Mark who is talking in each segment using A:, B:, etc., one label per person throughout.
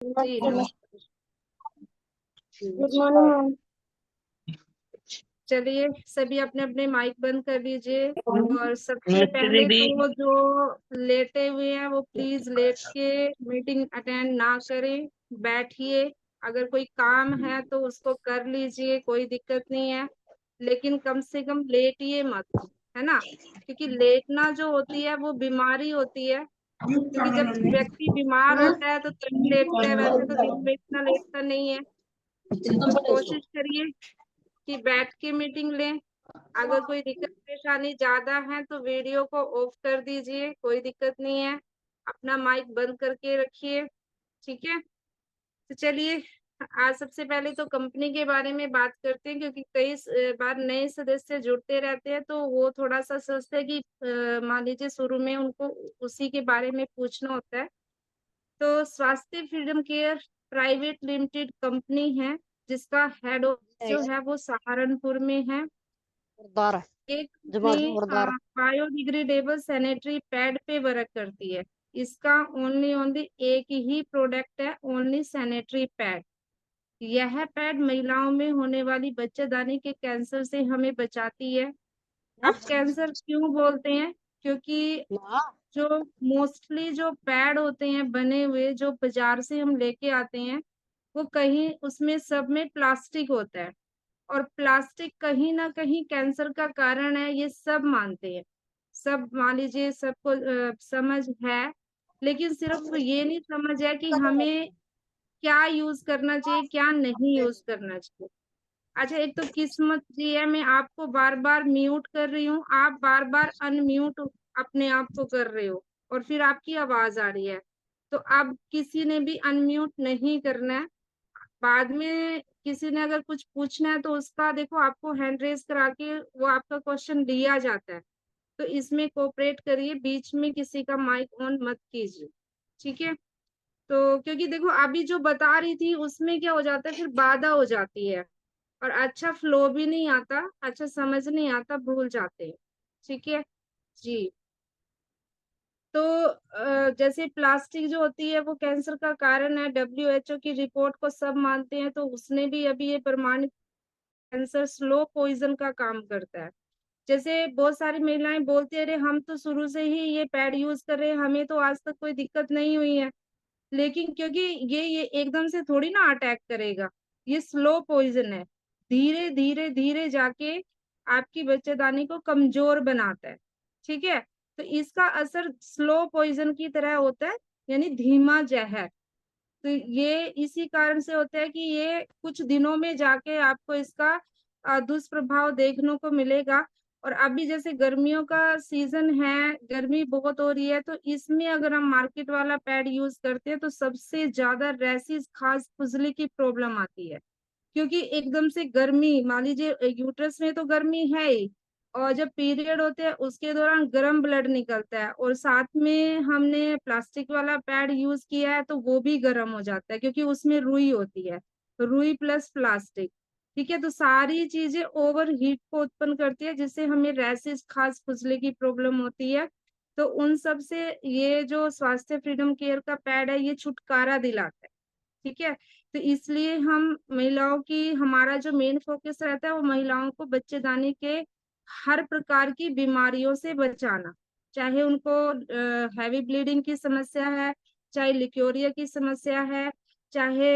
A: जी
B: नमस्ते मैम।
A: नमस्ते।
B: Good morning ma'am.
A: चलिए सभी अपने अपने माइक बंद कर लीजिए। और सबसे
C: नमस्ते
A: पहले
C: दीदी।
A: तो जो लेटे हुए हैं वो प्लीज लेट के मीटिंग अटेंड ना करें, बैठिए। अगर कोई काम है तो उसको कर लीजिए, कोई दिक्कत नहीं है, लेकिन कम से कम लेटिए मत, है ना। क्योंकि लेटना जो होती है वो बीमारी होती है। क्योंकि जब व्यक्ति बीमार होता है तो तभी लेटता है, वैसे तो दिन में इतना लेटता नहीं है। तो कोशिश करिए कि बैठ के मीटिंग लें। अगर कोई दिक्कत परेशानी ज्यादा है तो वीडियो को ऑफ कर दीजिए, कोई दिक्कत नहीं है। अपना माइक बंद करके रखिए, ठीक है। तो चलिए, आज सबसे पहले तो कंपनी के बारे में बात करते हैं, क्योंकि कई बार नए सदस्य जुड़ते रहते हैं तो वो थोड़ा सा सोचते हैं कि मान लीजिए शुरू में उनको उसी के बारे में पूछना होता है। तो स्वास्थ्य freedom care private limited company है, जिसका हेड ऑफिस जो है वो सहारनपुर में है।
B: मुर्दार
A: ये
B: जमात
A: कंपनी
B: मुर्दार।
A: बायोडिग्रेडेबल सैनिटरी पैड पे वर्क करती है। इसका ओनली एक ही प्रोडक्ट है, ओनली सैनिटरी पैड। यह पैड महिलाओं में होने वाली बच्चेदानी के कैंसर से हमें बचाती है। अब कैंसर क्यों बोलते हैं? क्योंकि जो मोस्टली जो पैड होते हैं बने हुए, जो बाजार से हम लेके आते हैं, वो कहीं उसमें सब में प्लास्टिक होता है। और प्लास्टिक कहीं ना कहीं कैंसर का कारण है, ये सब मानते हैं। सब मान लीजिए, सबको समझ है, लेकिन सिर्फ ये नहीं समझ है कि हमें क्या यूज करना चाहिए, क्या नहीं यूज करना चाहिए। अच्छा, एक तो किस्मत जी है, मैं आपको बार बार म्यूट कर रही हूँ, आप बार बार अनम्यूट अपने आप को कर रहे हो, और फिर आपकी आवाज आ रही है। तो अब किसी ने भी अनम्यूट नहीं करना है। बाद में किसी ने अगर कुछ पूछना है तो उसका देखो, आपको हैंड रेज करा के वो आपका क्वेश्चन लिया जाता है। तो इसमें कोऑपरेट करिए, बीच में किसी का माइक ऑन मत कीजिए, ठीक है। तो क्योंकि देखो, अभी जो बता रही थी उसमें क्या हो जाता है, फिर बाधा हो जाती है, और अच्छा फ्लो भी नहीं आता, अच्छा समझ नहीं आता, भूल जाते हैं, ठीक है जी। तो जैसे प्लास्टिक जो होती है वो कैंसर का कारण है, WHO की रिपोर्ट को सब मानते हैं, तो उसने भी अभी ये प्रमाणित कैंसर स्लो पॉइजन का काम करता है। जैसे बहुत सारी महिलाएं बोलती है, अरे हम तो शुरू से ही ये पैड यूज कर रहे हैं, हमें तो आज तक कोई दिक्कत नहीं हुई है। लेकिन क्योंकि ये एकदम से थोड़ी ना अटैक करेगा, ये स्लो पॉइजन है। धीरे धीरे धीरे जाके आपकी बच्चेदानी को कमजोर बनाता है, ठीक है। तो इसका असर स्लो पॉइजन की तरह होता है, यानी धीमा जहर। तो ये इसी कारण से होता है कि ये कुछ दिनों में जाके आपको इसका दुष्प्रभाव देखने को मिलेगा। और अभी जैसे गर्मियों का सीजन है, गर्मी बहुत हो रही है, तो इसमें अगर हम मार्केट वाला पैड यूज करते हैं तो सबसे ज्यादा रैसिस, खास खुजली की प्रॉब्लम आती है। क्योंकि एकदम से गर्मी, मान लीजिए यूट्रस में तो गर्मी है ही, और जब पीरियड होते हैं उसके दौरान गर्म ब्लड निकलता है, और साथ में हमने प्लास्टिक वाला पैड यूज किया है तो वो भी गर्म हो जाता है, क्योंकि उसमें रुई होती है, रुई प्लस प्लास्टिक, ठीक है। तो सारी चीजें ओवर हीट को उत्पन्न करती है, जिससे हमें रैसेस, खास खुजली की प्रॉब्लम होती है। तो उन सब से ये जो स्वास्थ्य फ्रीडम केयर का पैड है, ये छुटकारा दिलाता है, ठीक है। तो इसलिए हम महिलाओं की, हमारा जो मेन फोकस रहता है वो महिलाओं को बच्चेदानी के हर प्रकार की बीमारियों से बचाना। चाहे उनको हैवी ब्लीडिंग की समस्या है, चाहे लिक्योरिया की समस्या है, चाहे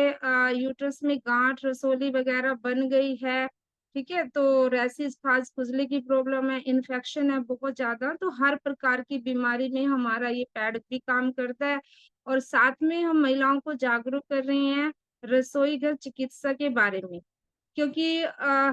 A: यूट्रस में गांठ, रसोली वगैरह बन गई है, ठीक है। तो रैसिस, खास खुजली की प्रॉब्लम है, इन्फेक्शन है बहुत ज्यादा, तो हर प्रकार की बीमारी में हमारा ये पैड भी काम करता है। और साथ में हम महिलाओं को जागरूक कर रहे हैं रसोई घर चिकित्सा के बारे में। क्योंकि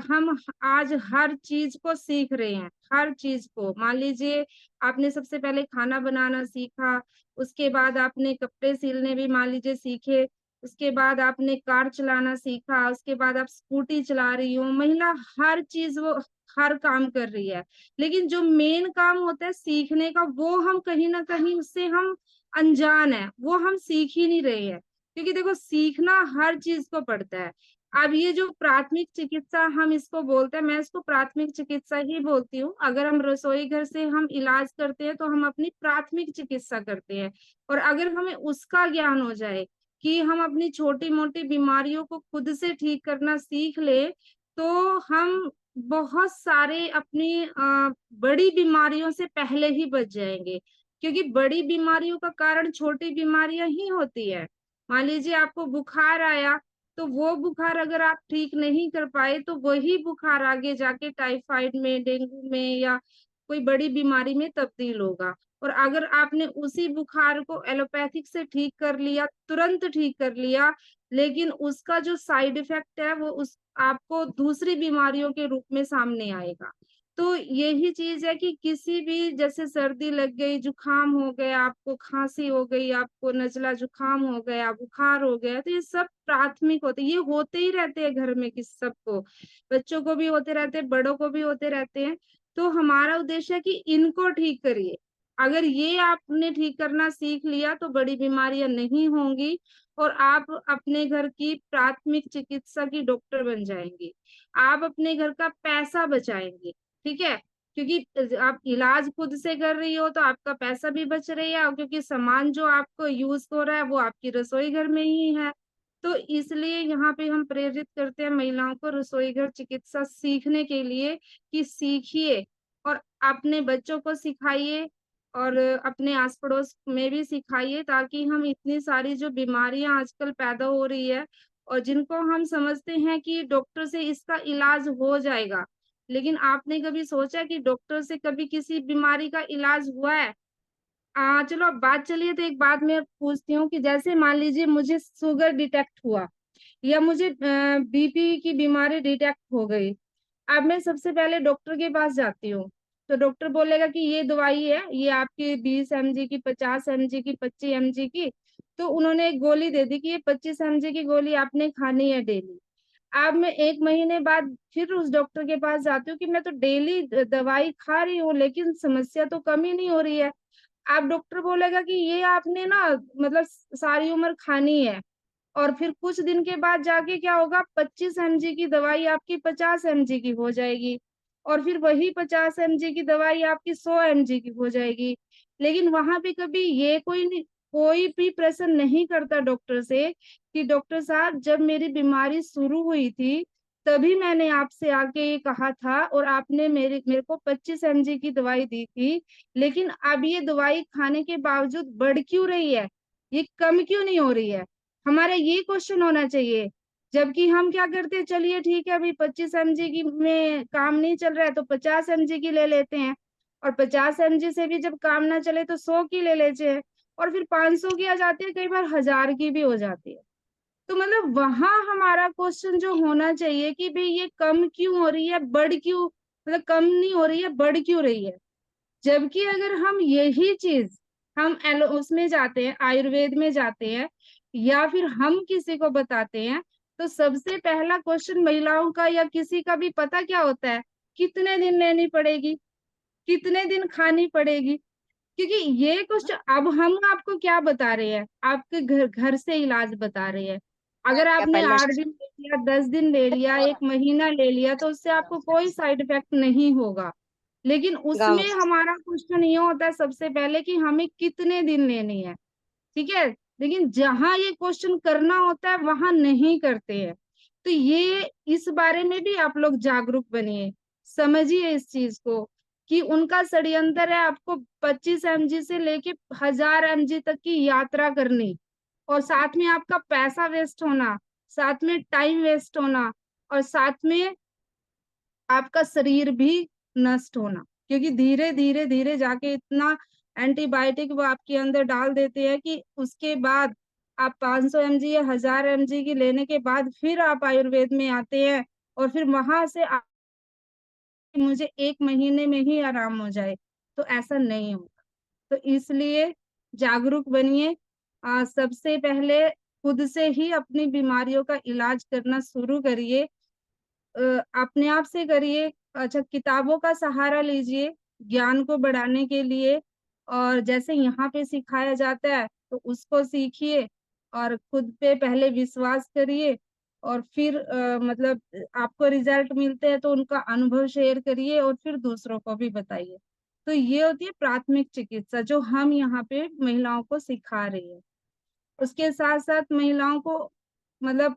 A: हम आज हर चीज को सीख रहे हैं, हर चीज को। मान लीजिए, आपने सबसे पहले खाना बनाना सीखा, उसके बाद आपने कपड़े सिलने भी मान लीजिए सीखे, उसके बाद आपने कार चलाना सीखा, उसके बाद आप स्कूटी चला रही हो। महिला हर चीज, वो हर काम कर रही है, लेकिन जो मेन काम होता है सीखने का, वो हम कहीं ना कहीं उससे हम अनजान है, वो हम सीख ही नहीं रहे हैं। क्योंकि देखो, सीखना हर चीज को पड़ता है। अब ये जो प्राथमिक चिकित्सा हम इसको बोलते हैं, मैं इसको प्राथमिक चिकित्सा ही बोलती हूँ। अगर हम रसोई घर से हम इलाज करते हैं तो हम अपनी प्राथमिक चिकित्सा करते हैं। और अगर हमें उसका ज्ञान हो जाए कि हम अपनी छोटी मोटी बीमारियों को खुद से ठीक करना सीख ले, तो हम बहुत सारे अपनी बड़ी बीमारियों से पहले ही बच जाएंगे। क्योंकि बड़ी बीमारियों का कारण छोटी बीमारियां ही होती है। मान लीजिए आपको बुखार आया, तो वो बुखार अगर आप ठीक नहीं कर पाए तो वही बुखार आगे जाके टाइफाइड में, डेंगू में या कोई बड़ी बीमारी में तब्दील होगा। और अगर आपने उसी बुखार को एलोपैथिक से ठीक कर लिया, तुरंत ठीक कर लिया, लेकिन उसका जो साइड इफेक्ट है वो उस आपको दूसरी बीमारियों के रूप में सामने आएगा। तो यही चीज है कि किसी भी, जैसे सर्दी लग गई, जुकाम हो गया आपको, खांसी हो गई आपको, नजला जुकाम हो गया, बुखार हो गया, तो ये सब प्राथमिक होते, ये होते ही रहते हैं घर में किस सबको, बच्चों को भी होते रहते हैं, बड़ों को भी होते रहते हैं। तो हमारा उद्देश्य है कि इनको ठीक करिए। अगर ये आपने ठीक करना सीख लिया तो बड़ी बीमारियां नहीं होंगी और आप अपने घर की प्राथमिक चिकित्सा की डॉक्टर बन जाएंगे। आप अपने घर का पैसा बचाएंगे। ठीक है, क्योंकि आप इलाज खुद से कर रही हो तो आपका पैसा भी बच रही है, और क्योंकि सामान जो आपको यूज हो रहा है वो आपकी रसोई घर में ही है। तो इसलिए यहाँ पे हम प्रेरित करते हैं महिलाओं को रसोई घर चिकित्सा सीखने के लिए, कि सीखिए और अपने बच्चों को सिखाइए और अपने आस पड़ोस में भी सिखाइए, ताकि हम इतनी सारी जो बीमारियां आजकल पैदा हो रही है और जिनको हम समझते हैं कि डॉक्टर से इसका इलाज हो जाएगा, लेकिन आपने कभी सोचा कि डॉक्टर से कभी किसी बीमारी का इलाज हुआ है? चलो अब बात चलिए, तो एक बात मैं पूछती हूँ कि जैसे मान लीजिए मुझे शुगर डिटेक्ट हुआ या मुझे बीपी की बीमारी डिटेक्ट हो गई। अब मैं सबसे पहले डॉक्टर के पास जाती हूँ, तो डॉक्टर बोलेगा कि ये दवाई है, ये आपकी 20 mg की, 50 mg की, 25 mg की। तो उन्होंने एक गोली दे दी कि ये 25 mg की गोली आपने खानी है डेली। अब मैं 1 महीने बाद फिर उस डॉक्टर के पास जाती हूँ कि मैं तो डेली दवाई खा रही हूँ लेकिन समस्या तो कम ही नहीं हो रही है। आप डॉक्टर बोलेगा कि ये आपने ना मतलब सारी उम्र खानी है। और फिर कुछ दिन के बाद जाके क्या होगा, 25 mg की दवाई आपकी 50 mg की हो जाएगी, और फिर वही 50 mg की दवाई आपकी 100 mg की हो जाएगी। लेकिन वहां पे कभी ये कोई भी प्रश्न नहीं करता डॉक्टर से कि डॉक्टर साहब जब मेरी बीमारी शुरू हुई थी तभी मैंने आपसे आके ये कहा था और आपने मेरे को 25 mg की दवाई दी थी, लेकिन अब ये दवाई खाने के बावजूद बढ़ क्यों रही है, ये कम क्यों नहीं हो रही है? हमारा ये क्वेश्चन होना चाहिए। जबकि हम क्या करते हैं, चलिए ठीक है अभी 25 mg की में काम नहीं चल रहा है तो 50 mg की ले लेते हैं, और 50 mg से भी जब काम ना चले तो 100 की ले लेते हैं, और फिर 500 की आ जाती है, कई बार 1000 की भी हो जाती है। तो मतलब वहां हमारा क्वेश्चन जो होना चाहिए कि भाई ये कम क्यों हो रही है, बढ़ क्यों, मतलब कम नहीं हो रही है, बढ़ क्यों रही है? जबकि अगर हम यही चीज हम एलो उसमें जाते हैं, आयुर्वेद में जाते हैं, या फिर हम किसी को बताते हैं, तो सबसे पहला क्वेश्चन महिलाओं का या किसी का भी पता क्या होता है, कितने दिन लेनी पड़ेगी, कितने दिन खानी पड़ेगी। क्योंकि ये क्वेश्चन, अब हम आपको क्या बता रहे हैं, आपके घर घर से इलाज बता रहे हैं। अगर
B: या
A: आपने
B: पहले
A: 8 दिन ले लिया, 10 दिन ले लिया, 1 महीना ले लिया, तो उससे आपको कोई साइड इफेक्ट नहीं होगा। लेकिन
B: गाँव
A: उसमें हमारा क्वेश्चन ये होता है सबसे पहले कि हमें कितने दिन लेनी है। ठीक है, लेकिन जहां ये क्वेश्चन करना होता है वहां नहीं करते हैं। तो ये इस बारे में भी आप लोग जागरूक बनिए, समझिए इस चीज को कि उनका षड्यंत्र है आपको 25 mg से लेके 1000 mg तक की यात्रा करनी, और साथ में आपका पैसा वेस्ट होना, साथ में टाइम वेस्ट होना, और साथ में आपका शरीर भी नष्ट होना। क्योंकि धीरे धीरे धीरे जाके इतना एंटीबायोटिक वो आपके अंदर डाल देते हैं कि उसके बाद आप 500 mg या 1000 mg की लेने के बाद फिर आप आयुर्वेद में आते हैं, और फिर वहां से मुझे 1 महीने में ही आराम हो जाए, तो ऐसा नहीं होगा। तो इसलिए जागरूक बनिए। सबसे पहले खुद से ही अपनी बीमारियों का इलाज करना शुरू करिए। अपने आप से करिए। अच्छा, किताबों का सहारा लीजिए ज्ञान को बढ़ाने के लिए, और जैसे यहाँ पे सिखाया जाता है तो उसको सीखिए, और खुद पे पहले विश्वास करिए, और फिर मतलब आपको रिजल्ट मिलते हैं तो उनका अनुभव शेयर करिए और फिर दूसरों को भी बताइए। तो ये होती है प्राथमिक चिकित्सा जो हम यहाँ पे महिलाओं को सिखा रही है। उसके साथ साथ महिलाओं को मतलब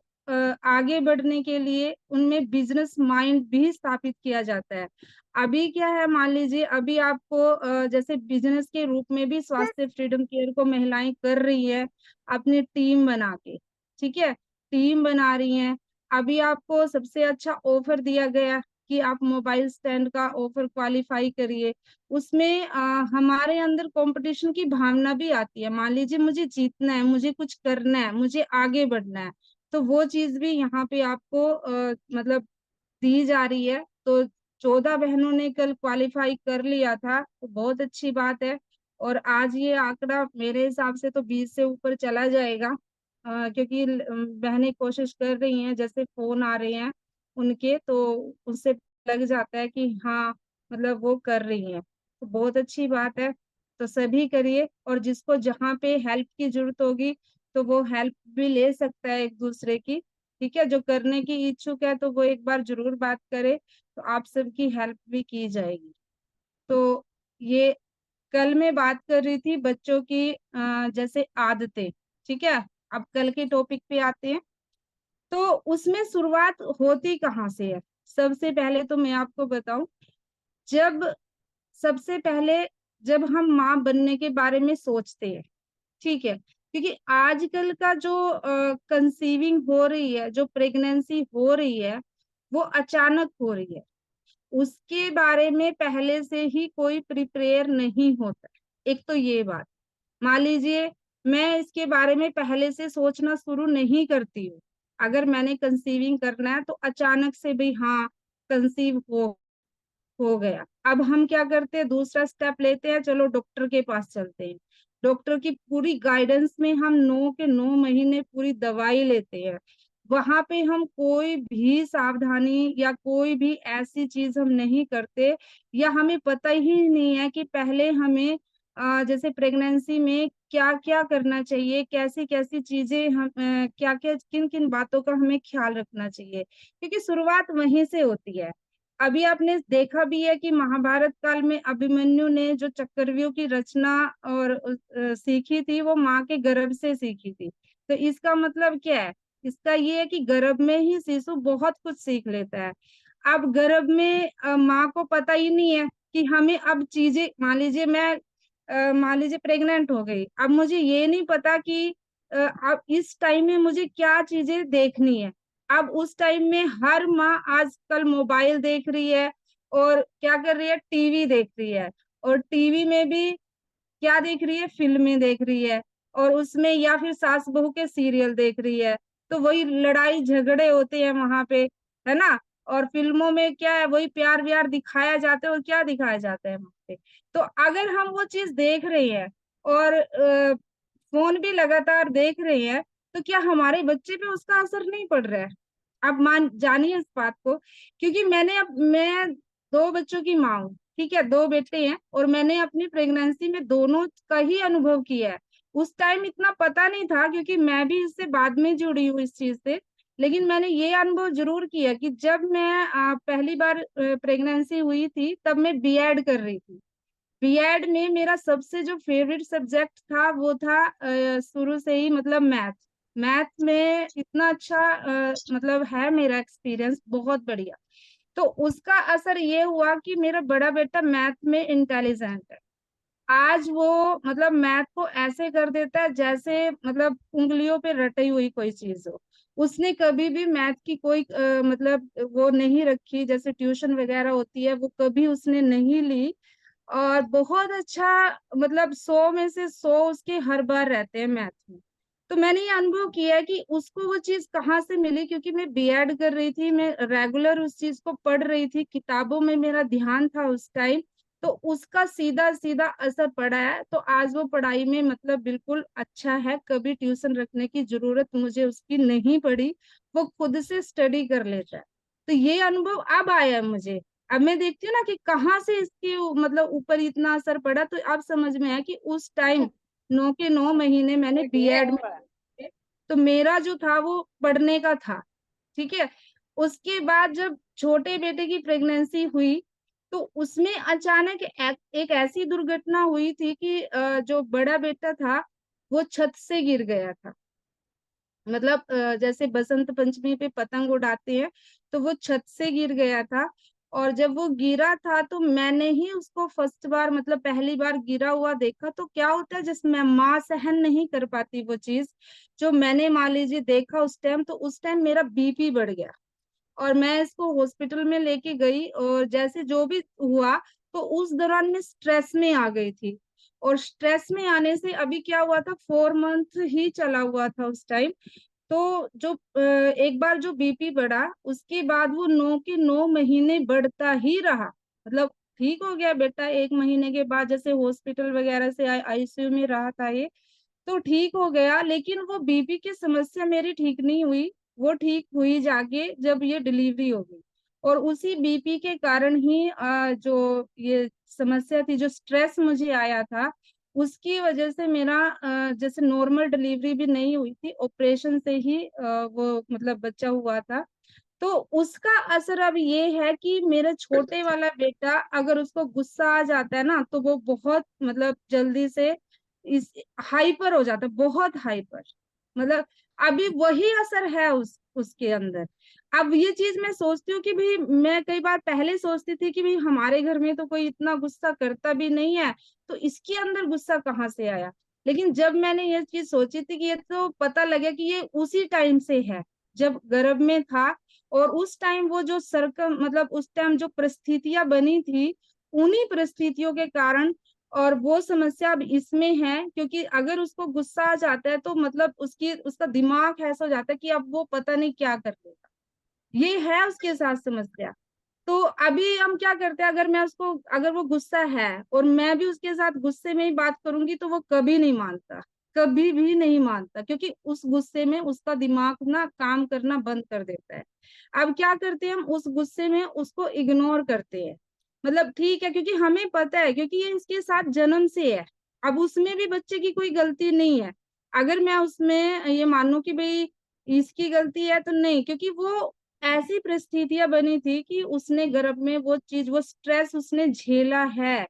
A: आगे बढ़ने के लिए उनमें बिजनेस माइंड भी स्थापित किया जाता है। अभी क्या है, मान लीजिए अभी आपको जैसे बिजनेस के रूप में भी स्वास्थ्य फ्रीडम केयर को महिलाएं कर रही है अपनी टीम बना के। ठीक है, टीम बना रही हैं। अभी आपको सबसे अच्छा ऑफर दिया गया कि आप मोबाइल स्टैंड का ऑफर क्वालिफाई करिए। उसमें हमारे अंदर कंपटीशन की भावना भी आती है। मान लीजिए मुझे जीतना है, मुझे कुछ करना है, मुझे आगे बढ़ना है, तो वो चीज भी यहाँ पे आपको मतलब दी जा रही है। तो 14 बहनों ने कल क्वालिफाई कर लिया था, तो बहुत अच्छी बात है। और आज ये आंकड़ा मेरे हिसाब से तो 20 से ऊपर चला जाएगा, क्योंकि बहनें कोशिश कर रही हैं, जैसे फोन आ रहे हैं उनके, तो उससे लग जाता है कि हाँ मतलब वो कर रही हैं। तो बहुत अच्छी बात है। तो सभी करिए, और जिसको जहाँ पे हेल्प की जरूरत होगी तो वो हेल्प भी ले सकता है एक दूसरे की। ठीक है, जो करने की इच्छुक है तो वो एक बार जरूर बात करे, तो आप सबकी हेल्प भी की जाएगी। तो ये कल मैं बात कर रही थी बच्चों की जैसे आदतें। ठीक है, अब कल के टॉपिक पे आते हैं। तो उसमें शुरुआत होती कहाँ से है? सबसे पहले तो मैं आपको बताऊं, जब सबसे पहले जब हम माँ बनने के बारे में सोचते हैं। ठीक है, क्योंकि आजकल का जो कंसीविंग हो रही है, जो प्रेगनेंसी हो रही है, वो अचानक हो रही है। उसके बारे में पहले से ही कोई प्रिपेयर नहीं होता। एक तो ये बात, मान लीजिए मैं इसके बारे में पहले से सोचना शुरू नहीं करती हूँ। अगर मैंने कंसीविंग करना है तो अचानक से भी हाँ कंसीव हो गया, अब हम क्या करते हैं, दूसरा स्टेप लेते हैं, चलो डॉक्टर के पास चलते हैं। डॉक्टर की पूरी गाइडेंस में हम 9 के 9 महीने पूरी दवाई लेते हैं। वहां पे हम कोई भी सावधानी या कोई भी ऐसी चीज हम नहीं करते, या हमें पता ही नहीं है कि पहले हमें जैसे प्रेगनेंसी में क्या क्या करना चाहिए, कैसी कैसी चीजें हम क्या क्या किन किन बातों का हमें ख्याल रखना चाहिए, क्योंकि शुरुआत वहीं से होती है। अभी आपने देखा भी है कि महाभारत काल में अभिमन्यु ने जो चक्रव्यूह की रचना और सीखी थी, वो माँ के गर्भ से सीखी थी। तो इसका मतलब क्या है? इसका ये है कि गर्भ में ही शिशु बहुत कुछ सीख लेता है। अब गर्भ में माँ को पता ही नहीं है कि हमें अब चीजें, मान लीजिए प्रेग्नेंट हो गई, अब मुझे ये नहीं पता कि अब इस टाइम में मुझे क्या चीजें देखनी है। अब उस टाइम में हर माँ आजकल मोबाइल देख रही है, और क्या कर रही है, टीवी देख रही है। और टीवी में भी क्या देख रही है, फिल्में देख रही है, और उसमें या फिर सास बहू के सीरियल देख रही है। तो वही लड़ाई झगड़े होते हैं वहां पे, है ना। और फिल्मों में क्या है, वही प्यार व्यार दिखाया जाता है, और क्या दिखाया जाता है वहां पे। तो अगर हम वो चीज देख रहे हैं और फोन भी लगातार देख रहे हैं, तो क्या हमारे बच्चे पे उसका असर नहीं पड़ रहा है? आप मान जानिए इस बात को, क्योंकि मैं 2 बच्चों की माँ हूँ। ठीक है, 2 बेटे हैं, और मैंने अपनी प्रेगनेंसी में दोनों का ही अनुभव किया है। उस टाइम इतना पता नहीं था, क्योंकि मैं भी इससे बाद में जुड़ी हूँ इस चीज से। लेकिन मैंने ये अनुभव जरूर किया कि जब मैं पहली बार प्रेगनेंसी हुई थी, तब मैं बीएड कर रही थी। बीएड में मेरा सबसे जो फेवरेट सब्जेक्ट था वो था शुरू से ही मतलब मैथ। मैथ में इतना अच्छा मतलब है मेरा एक्सपीरियंस, बहुत बढ़िया। तो उसका असर ये हुआ कि मेरा बड़ा बेटा मैथ में इंटेलिजेंट है। आज वो मतलब मैथ को ऐसे कर देता है जैसे मतलब उंगलियों पे रटी हुई कोई चीज हो। उसने कभी भी मैथ की कोई मतलब वो नहीं रखी, जैसे ट्यूशन वगैरह होती है, वो कभी उसने नहीं ली। और बहुत अच्छा मतलब 100 में से 100 उसके हर बार रहते हैं मैथ में। तो मैंने ये अनुभव किया है कि उसको वो चीज कहाँ से मिली, क्योंकि मैं बीएड कर रही थी, मैं रेगुलर उस चीज को पढ़ रही थी, किताबों में मेरा ध्यान था उस टाइम। तो उसका सीधा सीधा असर पड़ा है। तो आज वो पढ़ाई में मतलब बिल्कुल अच्छा है, कभी ट्यूशन रखने की जरूरत मुझे उसकी नहीं पड़ी। वो खुद से स्टडी कर लेता है। तो ये अनुभव अब आया है मुझे। अब मैं देखती हूँ ना कि कहाँ से इसके मतलब ऊपर इतना असर पड़ा, तो अब समझ में आया कि उस टाइम 9 के 9 महीने मैंने बीएड में, तो मेरा जो था वो पढ़ने का था। ठीक है, उसके बाद जब छोटे बेटे की प्रेगनेंसी हुई, तो उसमें अचानक एक ऐसी दुर्घटना हुई थी कि जो बड़ा बेटा था वो छत से गिर गया था। मतलब जैसे बसंत पंचमी पे पतंग उड़ाते हैं, तो वो छत से गिर गया था। और जब वो गिरा था तो मैंने ही उसको फर्स्ट बार, मतलब पहली बार गिरा हुआ देखा। तो क्या होता है, जिसमें माँ सहन नहीं कर पाती वो चीज, जो मैंने मान लीजिए देखा उस टाइम, तो उस टाइम मेरा बीपी बढ़ गया और मैं इसको हॉस्पिटल में लेके गई। और जैसे जो भी हुआ, तो उस दौरान मैं स्ट्रेस में आ गई थी। और स्ट्रेस में आने से अभी क्या हुआ था, 4 मंथ ही चला हुआ था उस टाइम। तो जो एक बार जो बीपी बढ़ा, उसके बाद वो 9 के 9 महीने बढ़ता ही रहा। मतलब ठीक हो गया बेटा 1 महीने के बाद, जैसे हॉस्पिटल वगैरह से आईसीयू में रहा था ये, तो ठीक हो गया। लेकिन वो बीपी की समस्या मेरी ठीक नहीं हुई। वो ठीक हुई जाके जब ये डिलीवरी हो गई। और उसी बीपी के कारण ही जो ये समस्या थी, जो स्ट्रेस मुझे आया था, उसकी वजह से मेरा जैसे नॉर्मल डिलीवरी भी नहीं हुई थी, ऑपरेशन से ही वो मतलब बच्चा हुआ था। तो उसका असर अब ये है कि मेरा छोटे वाला बेटा, अगर उसको गुस्सा आ जाता है ना, तो वो बहुत मतलब जल्दी से इस हाइपर हो जाता है, बहुत हाइपर। मतलब अभी वही असर है उसके अंदर। अब ये चीज मैं सोचती हूँ कि भाई, मैं कई बार पहले सोचती थी कि भाई हमारे घर में तो कोई इतना गुस्सा करता भी नहीं है, तो इसके अंदर गुस्सा कहाँ से आया। लेकिन जब मैंने ये चीज सोची थी कि ये, तो पता लगा कि ये उसी टाइम से है, जब गर्भ में था। और उस टाइम वो जो सरकम, मतलब उस टाइम जो परिस्थितियां बनी थी, उन्हीं परिस्थितियों के कारण। और वो समस्या अब इसमें है, क्योंकि अगर उसको गुस्सा आ जाता है तो मतलब उसका दिमाग ऐसा हो जाता है कि अब वो पता नहीं क्या कर देगा। ये है उसके साथ समस्या। तो अभी हम क्या करते हैं, अगर मैं उसको, अगर वो गुस्सा है और मैं भी उसके साथ गुस्से में ही बात करूंगी, तो वो कभी नहीं मानता, कभी भी नहीं मानता, क्योंकि उस गुस्से में उसका दिमाग ना काम करना बंद कर देता है। अब क्या करते हैं, हम उस गुस्से में उसको इग्नोर करते हैं। मतलब ठीक है, क्योंकि हमें पता है, क्योंकि ये इसके साथ जन्म से है। अब उसमें भी बच्चे की कोई गलती नहीं है। अगर मैं उसमें ये मानूं कि भाई इसकी गलती है, तो नहीं, क्योंकि वो ऐसी परिस्थितियां बनी थी कि उसने गर्भ में वो चीज, वो स्ट्रेस उसने झेला है।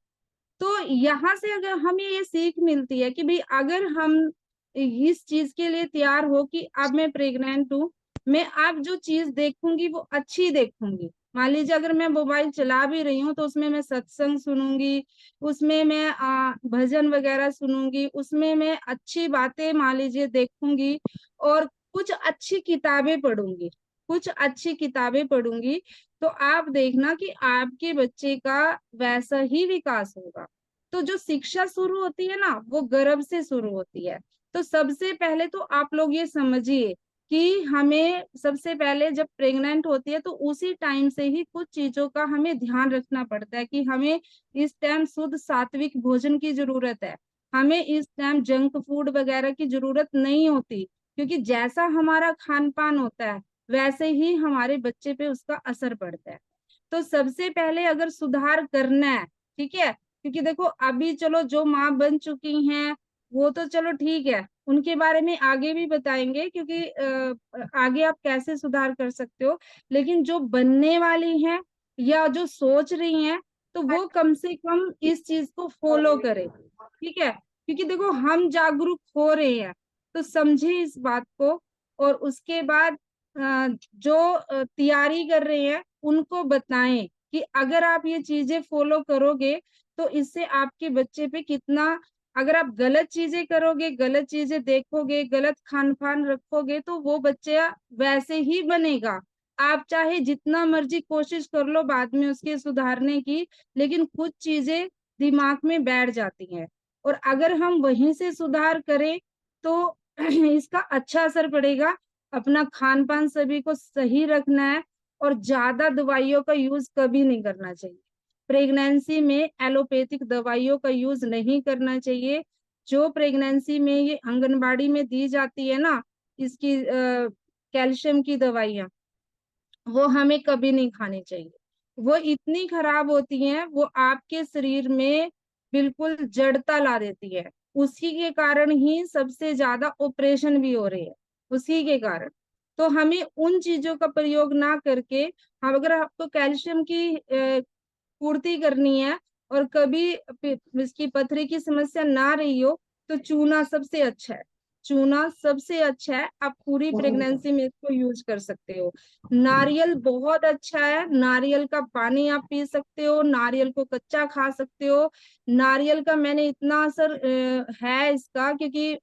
A: तो यहाँ से अगर हमें ये सीख मिलती है कि भाई, अगर हम इस चीज के लिए तैयार हो कि अब मैं प्रेग्नेंट हूँ, मैं अब जो चीज देखूंगी वो अच्छी देखूंगी। मान लीजिए अगर मैं मोबाइल चला भी रही हूँ, तो उसमें मैं सत्संग सुनूंगी, उसमें मैं भजन वगैरह सुनूंगी, उसमें मैं अच्छी बातें मान लीजिए देखूंगी। और कुछ अच्छी किताबें पढ़ूंगी, कुछ अच्छी किताबें पढ़ूंगी। तो आप देखना कि आपके बच्चे का वैसा ही विकास होगा। तो जो शिक्षा शुरू होती है ना, वो गर्भ से शुरू होती है। तो सबसे पहले तो आप लोग ये समझिए कि हमें सबसे पहले जब प्रेग्नेंट होती है, तो उसी टाइम से ही कुछ चीजों का हमें ध्यान रखना पड़ता है कि हमें इस टाइम शुद्ध सात्विक भोजन की जरूरत है। हमें इस टाइम जंक फूड वगैरह की जरूरत नहीं होती, क्योंकि जैसा हमारा खान पान होता है, वैसे ही हमारे बच्चे पे उसका असर पड़ता है। तो सबसे पहले अगर सुधार करना है, ठीक है, क्योंकि देखो अभी चलो जो माँ बन चुकी हैं, वो तो चलो ठीक है, उनके बारे में आगे भी बताएंगे, क्योंकि आगे आप कैसे सुधार कर सकते हो। लेकिन जो बनने वाली हैं या जो सोच रही हैं, तो वो कम से कम इस चीज को फॉलो करें, ठीक है। क्योंकि देखो हम जागरूक हो रहे हैं, तो समझे इस बात को। और उसके बाद जो तैयारी कर रहे हैं, उनको बताएं कि अगर आप ये चीजें फॉलो करोगे, तो इससे आपके बच्चे पे कितना, अगर आप गलत चीजें करोगे, गलत चीजें देखोगे, गलत खान पान रखोगे, तो वो बच्चा वैसे ही बनेगा। आप चाहे जितना मर्जी कोशिश कर लो बाद में उसके सुधारने की, लेकिन कुछ चीजें दिमाग में बैठ जाती हैं। और अगर हम वहीं से सुधार करें, तो इसका अच्छा असर पड़ेगा। अपना खान पान सभी को सही रखना है, और ज्यादा दवाइयों का यूज कभी नहीं करना चाहिए। प्रेगनेंसी में एलोपैथिक दवाइयों का यूज नहीं करना चाहिए। जो प्रेगनेंसी में ये आंगनबाड़ी में दी जाती है ना, इसकी कैल्शियम की दवाइयाँ, वो हमें कभी नहीं खानी चाहिए। वो इतनी खराब होती हैं, वो आपके शरीर में बिल्कुल जड़ता ला देती है। उसी के कारण ही सबसे ज्यादा ऑपरेशन भी हो रहे हैं, उसी के कारण। तो हमें उन चीजों का प्रयोग ना करके, हम अगर आपको कैल्शियम की पूर्ति करनी है, और कभी इसकी पथरी की समस्या ना रही हो, तो चूना सबसे अच्छा है। चूना सबसे अच्छा है, आप पूरी प्रेगनेंसी में इसको यूज कर सकते हो। नारियल बहुत अच्छा है, नारियल का पानी आप पी सकते हो, नारियल को कच्चा खा सकते हो। नारियल का मैंने इतना असर है इसका, क्योंकि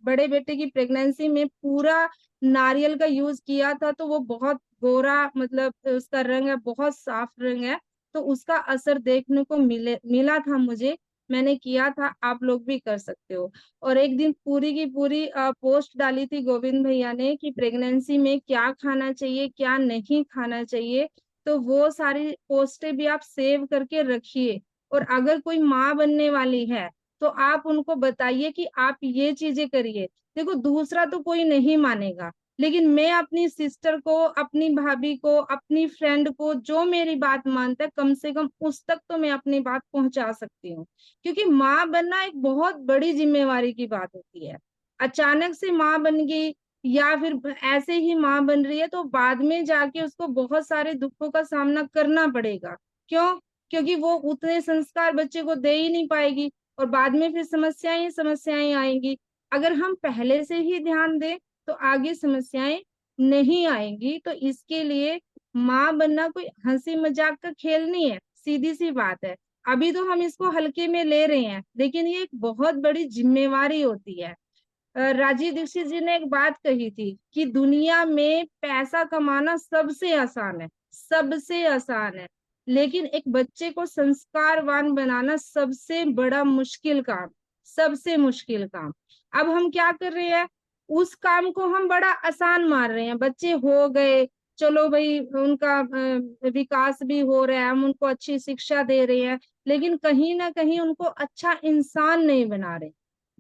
A: बड़े बेटे की प्रेगनेंसी में पूरा नारियल का यूज किया था, तो वो बहुत गोरा, मतलब उसका रंग है, बहुत साफ रंग है। तो उसका असर देखने को मिला था मुझे, मैंने किया था, आप लोग भी कर सकते हो। और एक दिन पूरी की पूरी पोस्ट डाली थी गोविंद भैया ने कि प्रेगनेंसी में क्या खाना चाहिए, क्या नहीं खाना चाहिए। तो वो सारी पोस्टें भी आप सेव करके रखिए। और अगर कोई माँ बनने वाली है तो आप उनको बताइए कि आप ये चीजें करिए। देखो, दूसरा तो कोई नहीं मानेगा, लेकिन मैं अपनी सिस्टर को, अपनी भाभी को, अपनी फ्रेंड को, जो मेरी बात मानता है, कम से कम उस तक तो मैं अपनी बात पहुंचा सकती हूँ। क्योंकि माँ बनना एक बहुत बड़ी जिम्मेवारी की बात होती है। अचानक से माँ बन गई, या फिर ऐसे ही माँ बन रही है, तो बाद में जाके उसको बहुत सारे दुखों का सामना करना पड़ेगा। क्यों? क्योंकि वो उतने संस्कार बच्चे को दे ही नहीं पाएगी, और बाद में फिर समस्याएं ही समस्याएं आएंगी। अगर हम पहले से ही ध्यान दें तो आगे समस्याएं नहीं आएंगी। तो इसके लिए माँ बनना कोई हंसी मजाक का खेल नहीं है, सीधी सी बात है। अभी तो हम इसको हल्के में ले रहे हैं, लेकिन ये एक बहुत बड़ी जिम्मेवारी होती है। राजीव दीक्षित जी ने एक बात कही थी कि दुनिया में पैसा कमाना सबसे आसान है, सबसे आसान है, लेकिन एक बच्चे को संस्कारवान बनाना सबसे बड़ा मुश्किल काम, सबसे मुश्किल काम। अब हम क्या कर रहे हैं, उस काम को हम बड़ा आसान मान रहे हैं। बच्चे हो गए, चलो भाई, उनका विकास भी हो रहा है, हम उनको अच्छी शिक्षा दे रहे हैं, लेकिन कहीं ना कहीं उनको अच्छा इंसान नहीं बना रहे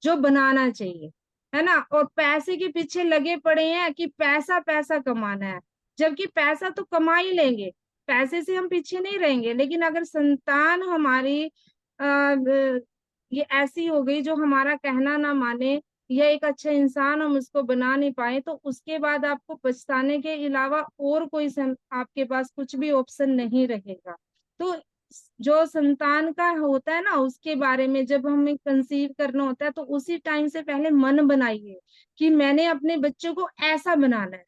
A: जो बनाना चाहिए, है ना। और पैसे के पीछे लगे पड़े हैं कि पैसा पैसा कमाना है, जबकि पैसा तो कमा ही लेंगे, पैसे से हम पीछे नहीं रहेंगे। लेकिन अगर संतान हमारी ये ऐसी हो गई जो हमारा कहना ना माने, या एक अच्छा इंसान हम उसको बना नहीं पाए, तो उसके बाद आपको पछताने के अलावा और कोई आपके पास कुछ भी ऑप्शन नहीं रहेगा। तो जो संतान का होता है ना, उसके बारे में जब हमें कंसीव करना होता है, तो उसी टाइम से पहले मन बनाइए कि मैंने अपने बच्चों को ऐसा बनाना है।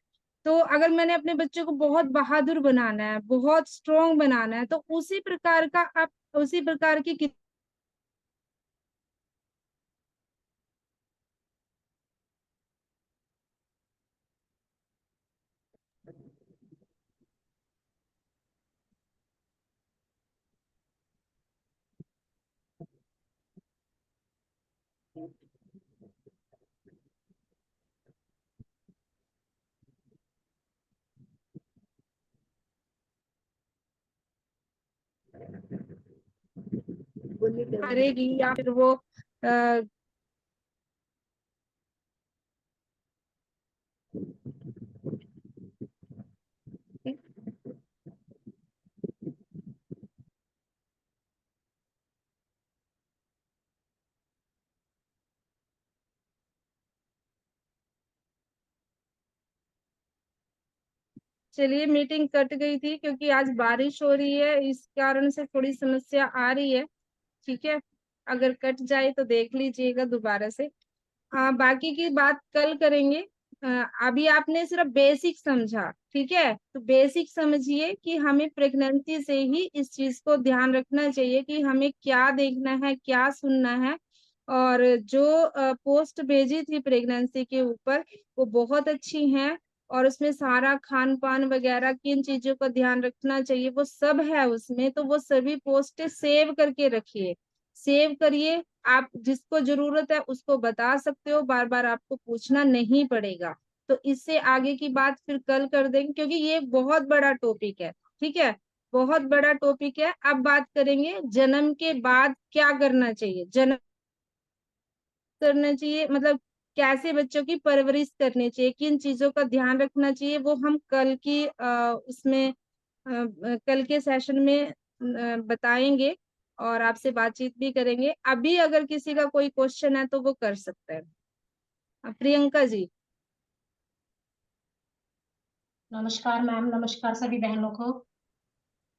A: तो अगर मैंने अपने बच्चों को बहुत बहादुर बनाना है, बहुत स्ट्रोंग बनाना है, तो उसी प्रकार का आप, उसी प्रकार की करेगी, या फिर वो चलिए, मीटिंग कट गई थी क्योंकि आज बारिश हो रही है, इस कारण से थोड़ी समस्या आ रही है। ठीक है, अगर कट जाए तो देख लीजिएगा दोबारा से। बाकी की बात कल करेंगे। अभी आपने सिर्फ बेसिक समझा, ठीक है, तो बेसिक समझिए कि हमें प्रेगनेंसी से ही इस चीज को ध्यान रखना चाहिए कि हमें क्या देखना है, क्या सुनना है। और जो पोस्ट भेजी थी प्रेगनेंसी के ऊपर, वो बहुत अच्छी हैं। और उसमें सारा खान पान वगैरह किन चीजों का ध्यान रखना चाहिए वो सब है उसमें। तो वो सभी पोस्ट सेव करके रखिए, सेव करिए। आप जिसको जरूरत है उसको बता सकते हो, बार बार आपको पूछना नहीं पड़ेगा। तो इससे आगे की बात फिर कल कर देंगे, क्योंकि ये एक बहुत बड़ा टॉपिक है। ठीक है, बहुत बड़ा टॉपिक है। अब बात करेंगे जन्म के बाद क्या करना चाहिए, जन्म करना चाहिए, मतलब कैसे बच्चों की परवरिश करनी चाहिए, किन चीजों का ध्यान रखना चाहिए, वो हम कल की उसमें कल के सेशन में बताएंगे। और आपसे बातचीत भी करेंगे। अभी अगर किसी का कोई क्वेश्चन है तो वो कर सकता है। प्रियंका जी।
C: नमस्कार मैम, नमस्कार सभी बहनों को।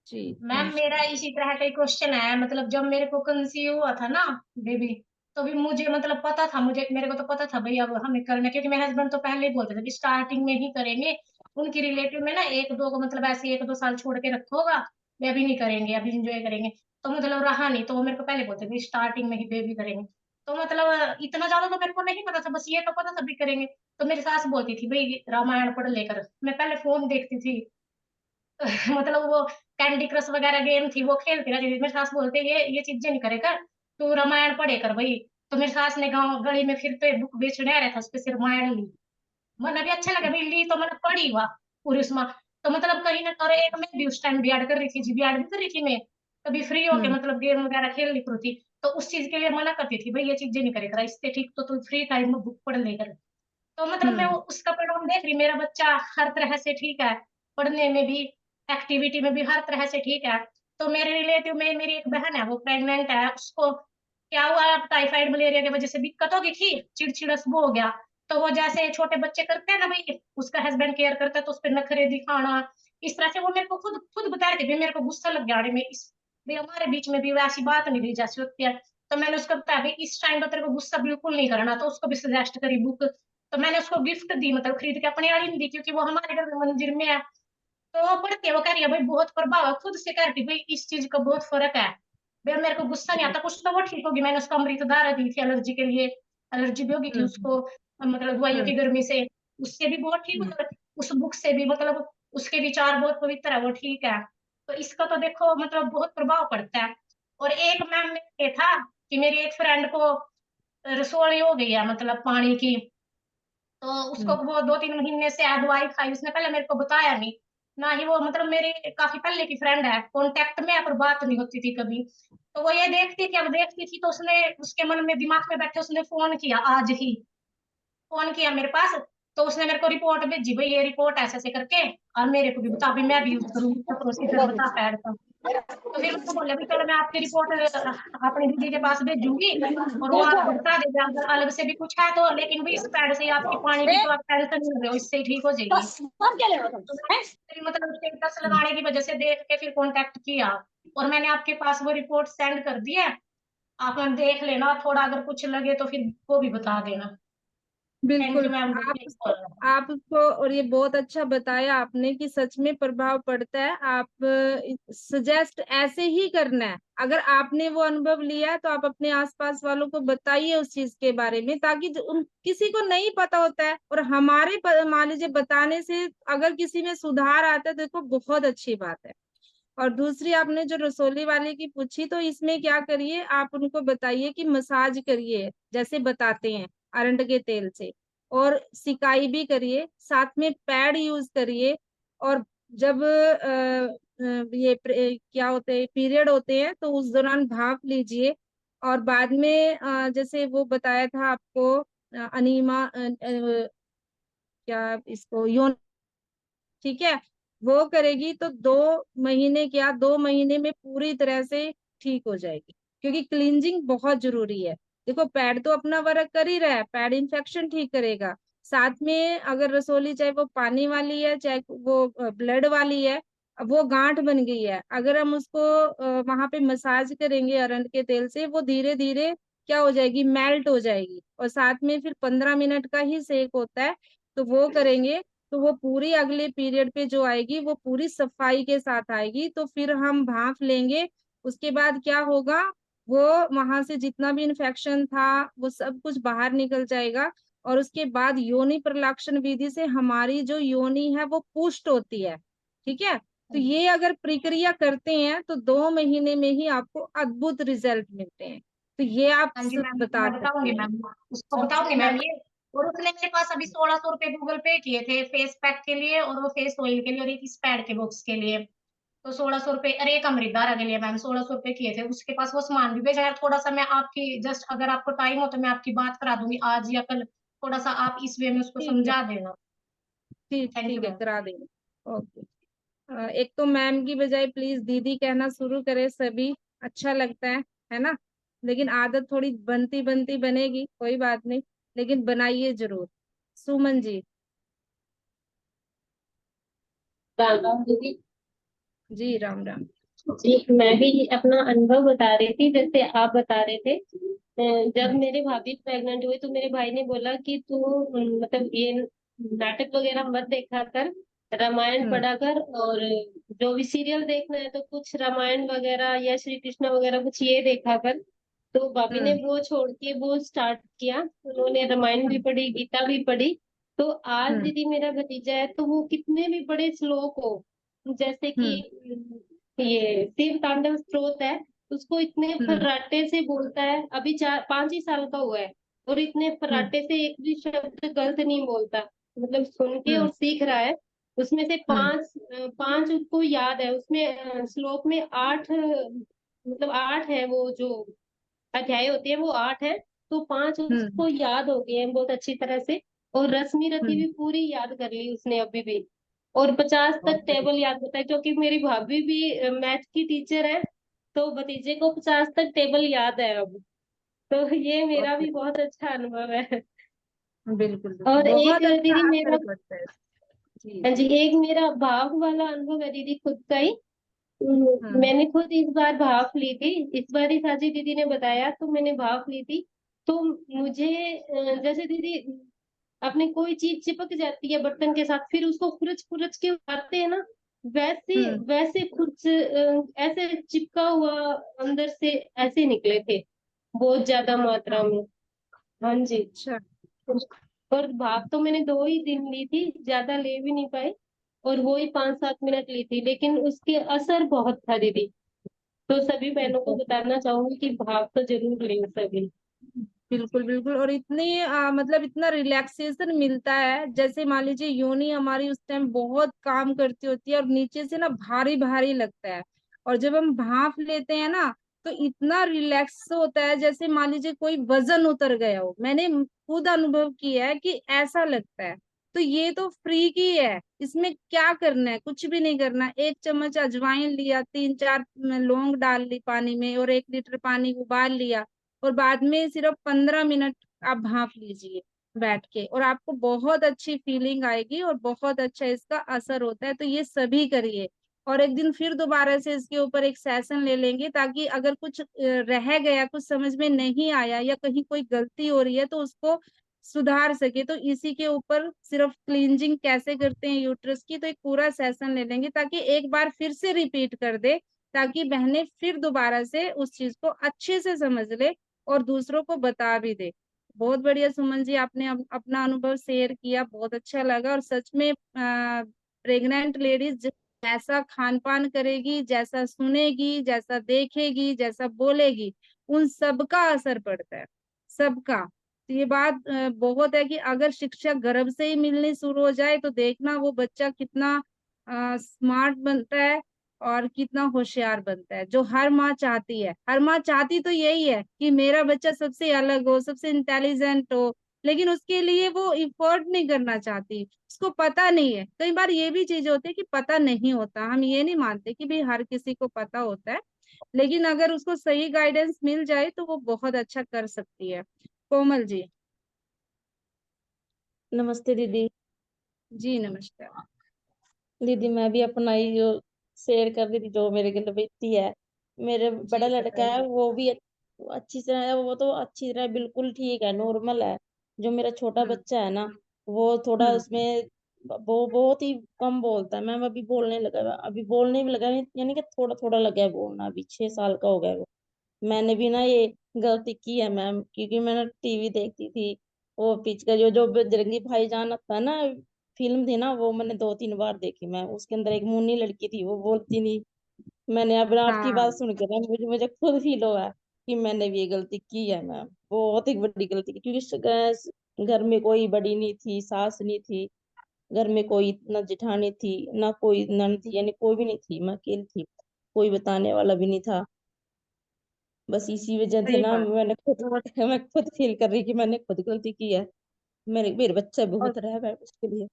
A: जी
C: मैम, मेरा
A: नमस्कार।
C: इसी तरह का क्वेश्चन है, मतलब जब मेरे को कंसीव हुआ था ना बेबी, तो भी मुझे मतलब पता था, मुझे मेरे को तो पता था भाई अब हमें करना, क्योंकि मेरे हस्बैंड तो पहले ही बोलते थे कि स्टार्टिंग में ही करेंगे। उनकी रिलेटिव में ना एक दो को मतलब ऐसे 1-2 साल छोड़ के रखोगा, वे अभी नहीं करेंगे, अभी इंजॉय करेंगे। तो मतलब रहा नहीं, तो वो मेरे को पहले बोलते थे स्टार्टिंग में ही बेबी करेंगे। तो मतलब इतना ज्यादा तो मेरे को नहीं पता था, बस ये तो पता था भी करेंगे। तो मेरी सास बोलती थी भाई रामायण पढ़ लेकर, मैं पहले फोन देखती थी। मतलब वो कैंडी क्रश वगैरह गेम थी, वो खेलती रहती थी। मेरी सास बोलते ये चीजें नहीं करे कर, तू रामायण पढ़े कर भाई। तो मेरी सास ने गाँव गली में फिरते बुक बेचने आ रहा था, उस पे से रामायण ली। मन अभी अच्छा लगा भाई, ली तो मैंने पढ़ी हुआ पूरी उसमें। तो मतलब कहीं ना, और एक मैं भी उस टाइम बीएड कर रही थी जी, बीएड भी कर रही थी मैं। कभी फ्री होके
A: हम्म।
C: मतलब गेम वगैरह खेल ली थी। तो उस चीज के लिए मना करती थी भाई ये चीजें नहीं करे कर, इससे ठीक तो तू फ्री टाइम में बुक पढ़ लेकर। तो मतलब मैं
A: हम्म।
C: उसका परिणाम देख रही, मेरा बच्चा हर तरह से ठीक है, पढ़ने में भी, एक्टिविटी में भी हर तरह से ठीक है। तो मेरे रिलेटिव में मेरी एक बहन है, वो प्रेग्नेंट है, उसको क्या हुआ, टाइफाइड मलेरिया की वजह से दिक्कत हो गई थी, चिड़चिड़ा वो हो गया। तो वो जैसे छोटे बच्चे करते हैं ना भाई, उसका हस्बैंड केयर करता है तो उस पर नखरे दिखाना, इस तरह से वो मेरे को खुद खुद बता रहे थे भाई, मेरे को गुस्सा लग गया, अरे मैं इस भाई हमारे बीच में भी वैसी बात नहीं रही जैसी होती है। तो मैंने उसको बताया भाई इस टाइम पर तेरे को गुस्सा बिल्कुल नहीं करना, तो उसको भी सजेस्ट करी बुक। तो मैंने उसको गिफ्ट दी, मतलब खरीद के, अपने वाली नहीं दी क्योंकि वो हमारे घर में मंदिर में है। तो वो पढ़ के वो कह रही है भाई बहुत प्रभाव है, खुद से कह रही थी भाई इस चीज का बहुत फर्क है। भाई मेरे को गुस्सा नहीं आता कुछ, तो वो ठीक होगी। मैंने उसको अमृत धारा दी थी एलर्जी के लिए, एलर्जी भी होगी थी
A: हम्म।
C: उसको, मतलब दवाइयों की
A: हम्म।
C: गर्मी से, उससे भी बहुत ठीक
A: हम्म।
C: हुआ। उस बुक से भी मतलब उसके विचार बहुत पवित्र है, वो ठीक है। तो इसका तो देखो मतलब बहुत प्रभाव पड़ता है। और एक मैम ने ये था कि मेरी एक फ्रेंड को रसोई हो गई है मतलब पानी की। तो उसको
A: हम्म।
C: वो 2-3 महीने से दवाई खाई, उसने पहले मेरे को बताया नहीं। ना ही वो मतलब मेरी काफी पहले की फ्रेंड है, कांटेक्ट में है पर बात नहीं होती थी कभी। तो वो ये देखती थी, अब देखती थी तो उसने उसके मन में दिमाग में बैठे उसने फोन किया, आज ही फोन किया मेरे पास। तो उसने मेरे को रिपोर्ट भेजी भाई ये रिपोर्ट ऐसे ऐसे करके, और मेरे को भी बता भी मैं भी यूज करूंगी, तो प्रोसीजर बता पैड का। तो फिर उसको बोला भी चलो मैं आपकी रिपोर्ट अपनी दीदी के पास भेजूंगी, और वो आपको बता देगा अगर अलग से भी कुछ है तो, लेकिन भी इस पैड से ही आपकी पानी की तो आप टेंशन नहीं ले रहे हो, इससे ही ठीक हो जाएगी। तो मैंने मतलब स्टेटस लगाने की वजह से देख के फिर कांटेक्ट किया, और मैंने आपके पास वो रिपोर्ट सेंड कर दी है। आप मैम देख लेना, थोड़ा अगर कुछ लगे तो फिर वो भी बता देना। थैंक
A: बिल्कुल।
C: You ma'am.
A: आपको और ये बहुत अच्छा बताया आपने कि सच में प्रभाव पड़ता है। आप सजेस्ट ऐसे ही करना है, अगर आपने वो अनुभव लिया है तो आप अपने आसपास वालों को बताइए उस चीज के बारे में, ताकि उन किसी को नहीं पता होता है और हमारे मान लीजिए बताने से अगर किसी में सुधार आता है, देखो बहुत अच्छी बात है। और दूसरी आपने जो रसोली वाले की पूछी, तो इसमें क्या करिए, आप उनको बताइए कि मसाज करिए जैसे बताते हैं अरंड के तेल से, और सिकाई भी करिए, साथ में पैड यूज करिए। और जब क्या होते हैं पीरियड होते हैं तो उस दौरान भाप लीजिए। और बाद में जैसे वो बताया था आपको अनीमा क्या इसको योन, ठीक है, वो करेगी तो 2 महीने, क्या 2 महीने में पूरी तरह से ठीक हो जाएगी, क्योंकि क्लींजिंग बहुत जरूरी है। देखो पैड तो अपना वर्क कर ही रहा है, पैड इन्फेक्शन ठीक करेगा, साथ में अगर रसोली चाहे वो पानी वाली है चाहे वो ब्लड वाली है, अब वो गांठ बन गई है, अगर हम उसको वहां पे मसाज करेंगे अरंड के तेल से, वो धीरे धीरे क्या हो जाएगी, मेल्ट हो जाएगी। और साथ में फिर 15 मिनट का ही सेक होता है, तो वो करेंगे तो वो पूरी अगले पीरियड पे जो आएगी वो पूरी सफाई के साथ आएगी। तो फिर हम भाप लेंगे, उसके बाद क्या होगा, वो वहां से जितना भी इन्फेक्शन था वो सब कुछ बाहर निकल जाएगा। और उसके बाद योनि प्रलाक्षण विधि से हमारी जो योनि है वो पुष्ट होती है, ठीक है। तो ये अगर प्रक्रिया करते हैं तो 2 महीने में ही आपको अद्भुत रिजल्ट मिलते हैं। तो ये आप
C: हाँ जी मैम,
A: बता
C: मैं
A: सकते
C: बताऊंगी
A: हैं।
C: मैम, उसको बताऊंगी मैम ये। और उसने मेरे पास अभी 1600 रुपये गूगल पे किए थे फेस पैक के लिए, और वो फेस ऑयल के लिए, और एक इस पैड के बॉक्स के लिए। तो 1600 रुपये, अरे एक अमृतधारा के लिए मैम 1600 रुपये किए थे, उसके पास वो सामान भी भेजा है। थोड़ा सा मैं आपकी जस्ट अगर आपको टाइम हो तो मैं आपकी बात करा दूंगी आज या कल, थोड़ा सा आप इस वे में उसको
A: ठीक है,
C: समझा देना।
A: ठीक
C: थैंक यू
A: ठीक है,
C: मैम।
A: करा देंगे। ओके। एक तो मैम की बजाय प्लीज दीदी कहना शुरू करे, सभी अच्छा लगता है ना। लेकिन आदत थोड़ी बनती बनती बनेगी, कोई बात नहीं, लेकिन बनाइए जरूर। सुमन जी।
B: राम राम दीदी।
A: जी राम राम।
B: जी मैं भी अपना अनुभव बता रही थी जैसे आप बता रहे थे। जब
A: हम्म
B: मेरे भाभी प्रेग्नेंट हुई तो मेरे भाई ने बोला कि तू मतलब ये नाटक वगैरह मत देखा कर, रामायण
A: हम्म
B: पढ़ा कर, और जो भी सीरियल देखना है तो कुछ रामायण वगैरह या श्री कृष्ण वगैरह कुछ ये देखा कर। तो भाभी ने
A: हम्म
B: वो छोड़ के वो स्टार्ट किया, उन्होंने रामायण भी
A: हम्म
B: पढ़ी, गीता भी पढ़ी। तो आज
A: हम्म
B: दीदी मेरा भतीजा है तो वो कितने भी बड़े श्लोक हो, जैसे कि
A: हम्म
B: ये शिव तांडव स्तोत्र है, उसको इतने
A: हम्म
B: फर्राटे से बोलता है, अभी 4 5 ही साल का हुआ है, और इतने
A: हम्म
B: फर्राटे से एक भी शब्द गलत नहीं बोलता, मतलब सुन के
A: हम्म
B: और सीख रहा है। उसमें से
A: हम्म
B: पांच उसको याद है, उसमें श्लोक में 8, मतलब 8 है, वो जो अध्याय होते हैं वो 8 है, तो 5
A: हम्म
B: उसको याद हो गए हैं बहुत अच्छी तरह से। और रश्मि रथी
A: हम्म
B: भी पूरी याद कर ली उसने अभी भी, और 50
A: बहुत
B: तक
A: बढ़िया।
B: टेबल याद होता है, क्योंकि मेरी भाभी भी मैथ की टीचर है, तो भतीजे को 50 तक टेबल याद है अब। तो ये
A: बहुत
B: मेरा भी
A: बढ़िया।
B: बहुत अच्छा अनुभव है।
A: बिल्कुल बिल्कुल
B: और एक
A: बहुत अच्छा
B: दीदी
A: असर
B: मेरा,
A: पड़ता है। जी
B: हाँ जी,
A: जी।
B: एक मेरा भाव वाला अनुभव है दीदी खुद का ही।
A: हम्म
B: मैंने खुद इस बार भाप ली थी, इस बार ही साजी दीदी ने बताया तो मैंने भाप ली थी। तो मुझे जैसे दीदी अपने कोई चीज चिपक जाती है बर्तन के साथ, फिर उसको खुरच खुरच के उतारते हैं ना, वैसे
A: हम्म
B: वैसे कुछ ऐसे चिपका हुआ अंदर से ऐसे निकले थे, बहुत ज्यादा मात्रा
A: हाँ।
B: में। हाँ जी।
A: अच्छा।
B: और भाप तो मैंने 2 ही दिन ली थी, ज्यादा ले भी नहीं पाई, और वो ही 5 7 मिनट ली थी, लेकिन उसके असर बहुत था दीदी। तो सभी बहनों को
A: बहुत
B: बताना चाहूंगी कि भाप तो जरूर लें सभी।
A: बिल्कुल बिल्कुल। और इतनी मतलब इतना रिलैक्सेशन मिलता है, जैसे मान लीजिए योनि हमारी उस टाइम बहुत काम करती होती है और नीचे से ना भारी भारी लगता है, और जब हम भाप लेते हैं ना तो इतना रिलैक्स होता है, जैसे मान लीजिए कोई वजन उतर गया हो। मैंने खुद अनुभव किया है कि ऐसा लगता है। तो ये तो फ्री की है, इसमें क्या करना है, कुछ भी नहीं करना। 1 चम्मच अजवाइन लिया, 3 4 लौंग डाल ली पानी में, और 1 लीटर पानी उबाल लिया, और बाद में सिर्फ 15 मिनट आप भाप लीजिए बैठ के, और आपको बहुत अच्छी फीलिंग आएगी और बहुत अच्छा इसका असर होता है। तो ये सभी करिए, और एक दिन फिर दोबारा से इसके ऊपर एक सेशन ले लेंगे, ताकि अगर कुछ रह गया, कुछ समझ में नहीं आया या कहीं कोई गलती हो रही है तो उसको सुधार सके। तो इसी के ऊपर सिर्फ क्लींजिंग कैसे करते हैं यूट्रस की, तो एक पूरा सेशन ले लेंगे, ताकि एक बार फिर से रिपीट कर दे, ताकि बहनें फिर दोबारा से उस चीज को अच्छे से समझ ले और दूसरों को बता भी दे। बहुत बढ़िया सुमन जी, आपने अपना अनुभव शेयर किया, बहुत अच्छा लगा। और सच में प्रेग्नेंट लेडीज जैसा खान पान करेगी, जैसा सुनेगी, जैसा देखेगी, जैसा बोलेगी, उन सबका असर पड़ता है, सबका। तो ये बात बहुत है कि अगर शिक्षा गर्भ से ही मिलनी शुरू हो जाए तो देखना वो बच्चा कितना स्मार्ट बनता है और कितना होशियार बनता है, जो हर माँ चाहती है। हर माँ चाहती तो यही है कि मेरा बच्चा सबसे अलग हो, सबसे इंटेलिजेंट हो, लेकिन उसके लिए वो इफोर्ट नहीं करना चाहती, उसको पता नहीं है। कई बार ये भी चीज होती है कि पता नहीं होता, हम ये नहीं मानते कि भाई हर किसी को पता होता है, लेकिन अगर उसको सही गाइडेंस मिल जाए तो वो बहुत अच्छा कर सकती है। कोमल जी।
D: नमस्ते दीदी।
A: जी नमस्कार।
D: दीदी मैं भी अपना ही जो शेयर कर रही थी, जो मेरे घर बीती है। मेरे बड़ा
A: जी
D: लड़का है,
A: बताइए।
D: वो भी अच्छी तरह है, वो तो अच्छी तरह बिल्कुल ठीक है, नॉर्मल है। जो मेरा छोटा
A: हम्म
D: बच्चा है ना, वो थोड़ा
A: हम्म
D: उसमें वो बहुत ही कम बोलता है। मैं अभी बोलने लगा, अभी बोलने भी लगा, यानी कि थोड़ा थोड़ा लगा है बोलना, अभी 6 साल का हो गया है वो। मैंने भी ना ये गलती की है मैम, क्योंकि मैंने टीवी देखती थी, वो पिक्चर जो जो बजरंगी भाईजान था ना, फिल्म थी ना, वो मैंने 2 3 बार देखी। मैं उसके अंदर एक मुन्नी लड़की थी, वो बोलती नहीं। मैंने अब आपकी बात
A: हाँ।
D: सुन के ना मुझे मुझे खुद फील हुआ कि मैंने भी ये गलती की है मैम, बहुत ही बड़ी गलती की, क्योंकि घर में कोई बड़ी नहीं थी, सास नहीं थी, घर में कोई ना जेठानी थी, ना कोई नन थी, यानी कोई भी नहीं थी, मैं अकेली थी, कोई बताने वाला भी नहीं था। बस इसी वजह से
A: सही
D: ना
A: बात।
D: मैं खुद फील कर रही कि मैंने खुद गलती की है। मेरे मेरे बच्चा
A: और
D: बहुत रहा है उसके लिए।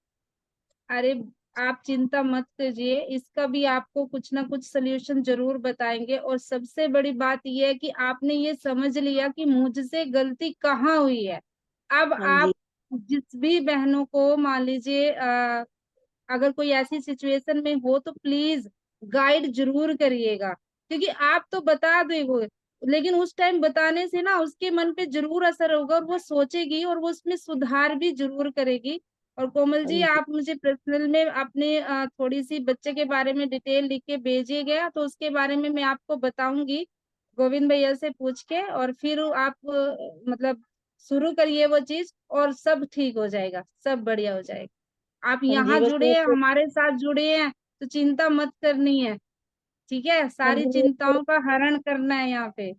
A: अरे, आप चिंता मत कीजिए, इसका भी आपको कुछ ना कुछ सोल्यूशन जरूर बताएंगे। और सबसे बड़ी बात यह है कि आपने ये समझ लिया कि मुझसे गलती कहाँ हुई है। अब
D: हाँ
A: आप
D: जी।
A: जिस भी बहनों को मान लीजिए अगर कोई ऐसी सिचुएशन में हो तो प्लीज गाइड जरूर करिएगा, क्योंकि आप तो बता दोगे, लेकिन उस टाइम बताने से ना उसके मन पे जरूर असर होगा और वो सोचेगी और वो उसमें सुधार भी जरूर करेगी। और कोमल
D: हाँ
A: जी,
D: जी।
A: आप मुझे पर्सनल में अपने थोड़ी सी बच्चे के बारे में डिटेल लिख के भेजिएगा, तो उसके बारे में मैं आपको बताऊंगी गोविंद भैया से पूछ के। और फिर आप मतलब शुरू करिए वो चीज और सब ठीक हो जाएगा, सब बढ़िया हो जाएगा। आप
D: हाँ जी,
A: यहाँ
D: बस
A: जुड़े हैं, हमारे साथ जुड़े हैं, तो चिंता मत करनी है। ठीक है,
D: हाँ
A: सारी
D: जी,
A: चिंताओं का हरण करना है यहाँ पे।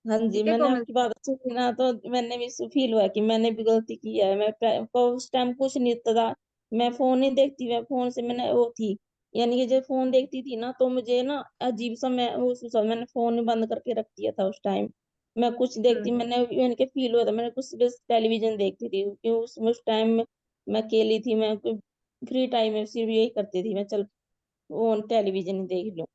D: हाँ जी,
A: ठीक है
D: मैंने
A: कोमल।
D: आपकी बात सुनी ना, तो मैंने भी फील हुआ कि मैंने भी गलती की है। को उस टाइम कुछ नहीं था, मैं फोन नहीं देखती, मैं फोन से मैंने वो थी, यानी कि जब फोन देखती थी ना तो मुझे ना अजीब सा, मैं उस समय मैंने फोन बंद करके रख दिया था उस टाइम। मैं कुछ देखती,
A: हम्म
D: मैंने के फील हुआ था, मैंने कुछ बस टेलीविजन देखती थी, क्योंकि उस टाइम में मैं अकेली थी, मैं फ्री टाइम में सिर्फ यही करती थी, मैं चल वो टेलीविजन ही देख लो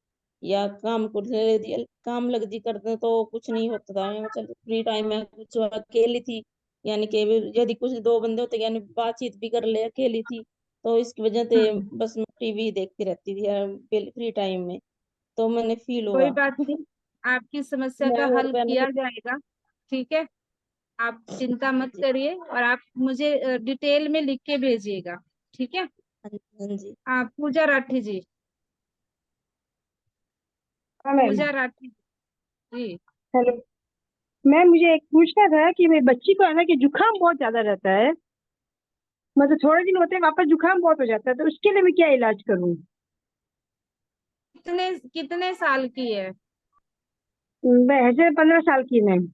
D: या काम को ले दिया, काम लग जी करते तो कुछ नहीं होता था। मैं चल फ्री टाइम में कुछ अकेली थी, यानी कि यदि कुछ दो बंदे होते यानी बातचीत भी कर ले, अकेली थी, तो इसकी वजह से
A: हम्म
D: बस मैं टीवी देखती रहती थी फ्री टाइम में। तो मैंने फील
A: कोई
D: हुआ।
A: बात नहीं, आपकी समस्या
D: मैं
A: का
D: और
A: हल
D: बहनों
A: किया
D: से।
A: जाएगा। ठीक है, आप चिंता मत करिए और आप मुझे डिटेल में लिख के भेजिएगा। ठीक है।
D: हाँ जी, हाँ जी।
A: पूजा राठी जी।
E: हाँ मैम।
A: पूजा राठी जी।
E: हेलो मैम, मुझे एक पूछना था कि मेरी बच्ची को है ना कि जुकाम बहुत ज्यादा रहता है। मतलब थोड़े दिन होते हैं वापस जुकाम बहुत हो जाता है, तो उसके लिए मैं क्या इलाज करूँ?
A: कितने कितने साल की है?
E: वैसे 15 साल की है मैम।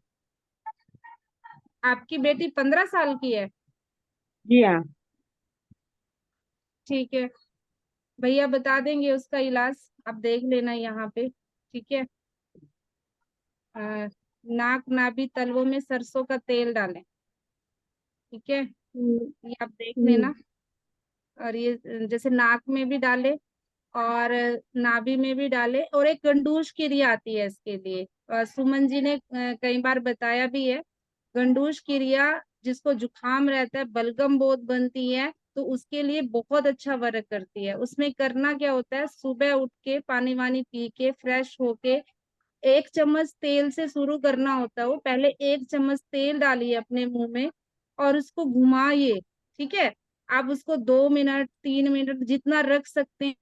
A: आपकी बेटी 15 साल की है?
E: जी हाँ।
A: ठीक है, भैया बता देंगे उसका इलाज, आप देख लेना यहाँ पे। ठीक है। अ, नाक नाभि तलवों में सरसों का तेल डालें। ठीक है,
E: हम्म,
A: ये आप देख
E: हम्म,
A: लेना। और ये जैसे नाक में भी डाले और नाभि में भी डाले। और एक गंडूश क्रिया आती है इसके लिए, सुमन जी ने कई बार बताया भी है। गंडूश क्रिया, जिसको जुकाम रहता है, बलगम बहुत बनती है, तो उसके लिए बहुत अच्छा वर्क करती है। उसमें करना क्या होता है, सुबह उठ के पानी वानी पी के फ्रेश होके 1 चम्मच तेल से शुरू करना होता है। वो पहले 1 चम्मच तेल डालिए अपने मुंह में और उसको घुमाइए। ठीक है, आप उसको 2 मिनट 3 मिनट जितना रख सकते हैं